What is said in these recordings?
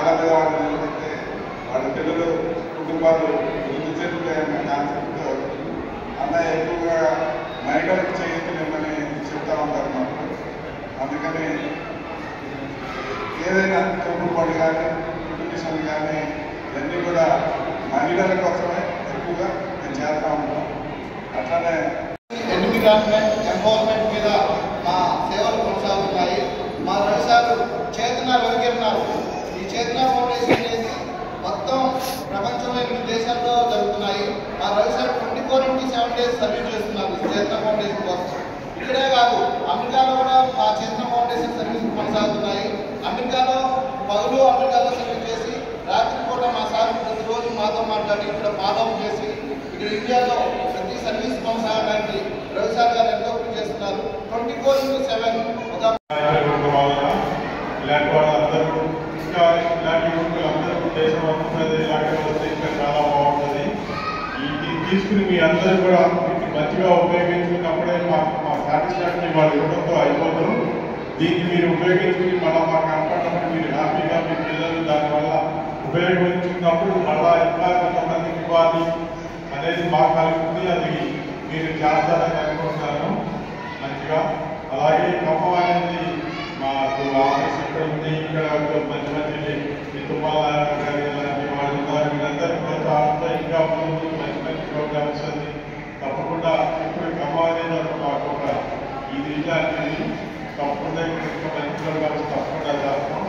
ఆడలుగా వాళ్ళు నిలబడితే వాళ్ళ పిల్లలు కుటుంబాలు వృద్ధి చెందుతాయన్న కాన్సెప్ట్తో అన్న ఎక్కువగా మహిళలకు చేయుతలేమని చెప్తా ఉంటారు మాకు. అందుకని ఏదైనా తోపుడుపడి కానీ పిటిషన్ కానీ ఇవన్నీ కూడా మహిళల కోసమే ఎక్కువగా మేము చేస్తూ ఉంటాం. అట్లానే ఎన్విరాన్మెంట్ ఎంపవర్మెంట్ మీద మా సేవలు కొనసాగుతున్నాయి. మా రవిసారు చేతన రవికిరణాలు, ఈ చేతన ఫౌండేషన్ అనేది మొత్తం ప్రపంచంలో 8 దేశాల్లో జరుగుతున్నాయి. మా రవిసారు 24/7 డేస్ సర్వీస్ చేస్తున్నారు ఈ చేతన ఫౌండేషన్ కోసం. ఇక్కడే కాదు, అమెరికాలో కూడా మా చేతన ఫౌండేషన్ సర్వీస్ కొనసాగుతున్నాయి. అమెరికాలో పగులు అమెరికాలో సర్వీస్ చేసి రాత్రి పూట మా సార్ ప్రతిరోజు మాతో మాట్లాడి ఇక్కడ ఫాలోఅప్ చేసి ఇక్కడ ఇండియాలో ప్రతి సర్వీస్ కొనసాగడానికి రవిసార్ గారు ఎంతో కృషి చేస్తున్నారు. 24/7 ఇలాంటి వాళ్ళందరూ ఇంకా ఇలాంటి అందరూ దేశం అంతా ఇలాంటి వస్తే ఇంకా చాలా బాగుంటుంది. ఇది తీసుకుని మీ అందరూ కూడా మంచిగా ఉపయోగించుకున్నప్పుడే మా సాటిస్ఫాక్షన్ వాళ్ళు ఇవ్వడంతో అయిపోతారు. దీన్ని మీరు ఉపయోగించుకుని మళ్ళీ మాకు కనపడినప్పుడు మీరు హ్యాపీగా మీ పిల్లలు దానివల్ల ఉపయోగించుకున్నప్పుడు మళ్ళా ఇంకా కొంతమందికి ఇవ్వాలి అనేది మాకు కలుగుతుంది. అది మీరు చేస్తారని అనుకుంటున్నాను మంచిగా. అలాగే ఖమ్మం అనేది మాకు ఆఫీస్ ఇక్కడ ఉంది. ఇక్కడ మంచి మంచి తుమ్మాల గారి ఇలాంటి వాళ్ళు ఉన్నారు. వీళ్ళందరూ ప్రోత్సాహంతో ఇంకా ముందు మంచి మంచి ప్రోగ్రామ్స్ అది తప్పకుండా ఇప్పుడు ఖమ్మం అనేది మాకు ఒక ఇది ఇలాంటివి తప్పకుండా ఇంకా మంచి ప్రోగ్రామ్స్ తప్పకుండా చేస్తాం.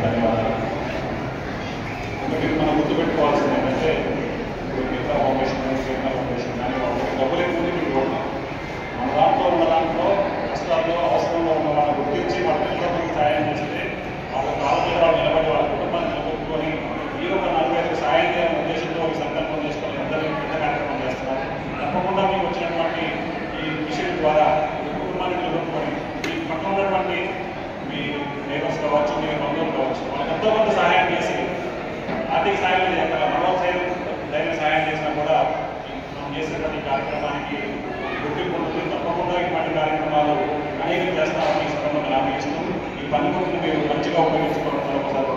ధన్యవాదాలు. మనం గుర్తుపెట్టుకోవాల్సింది ఏంటంటే ఇప్పుడు మిగతా ఫౌండేషన్ కానీ డబ్బులు ఎక్కువ మీకు మన దాంట్లో ఉన్న దాంట్లో కష్టాల్లో అవసరంలో ఉన్న వాళ్ళని గుర్తించి వాళ్ళ పిల్లలకు సాయం చేస్తే వాళ్ళ కాళ్ళ మీద వాళ్ళు నిలబడి వాళ్ళ కుటుంబాన్ని నిలబెట్టుకొని మీరు ఒక 45 సాయం చేయాలనే ఉద్దేశంతో ఒక సంకల్పం చేసుకొని అందరికీ పెద్ద కార్యక్రమం చేస్తున్నారు. తప్పకుండా మీకు వచ్చినటువంటి ఈ విషయం ద్వారా మీ కుటుంబాన్ని నిలబెట్టుకొని మీ పక్కన ఉన్నటువంటి మీ నేబర్స్ కావచ్చు, మీ బంధువులు కావచ్చు, వాళ్ళకి ఎంతో కొంత సహాయం చేసి ఆర్థిక సాయం మీద ఎక్కడ మరో ధైర్య సహాయం చేసినా కూడా మనం చేసినటువంటి కార్యక్రమానికి గుర్తింపు ఉంటుంది. తప్పకుండా ఇటువంటి కార్యక్రమాలు అనేక చేస్తామని ఈ సందర్భంగా హామీ ఇస్తూ ఈ పనిముట్టును మీరు మంచిగా ఉపయోగించుకోవడం ఒకసారి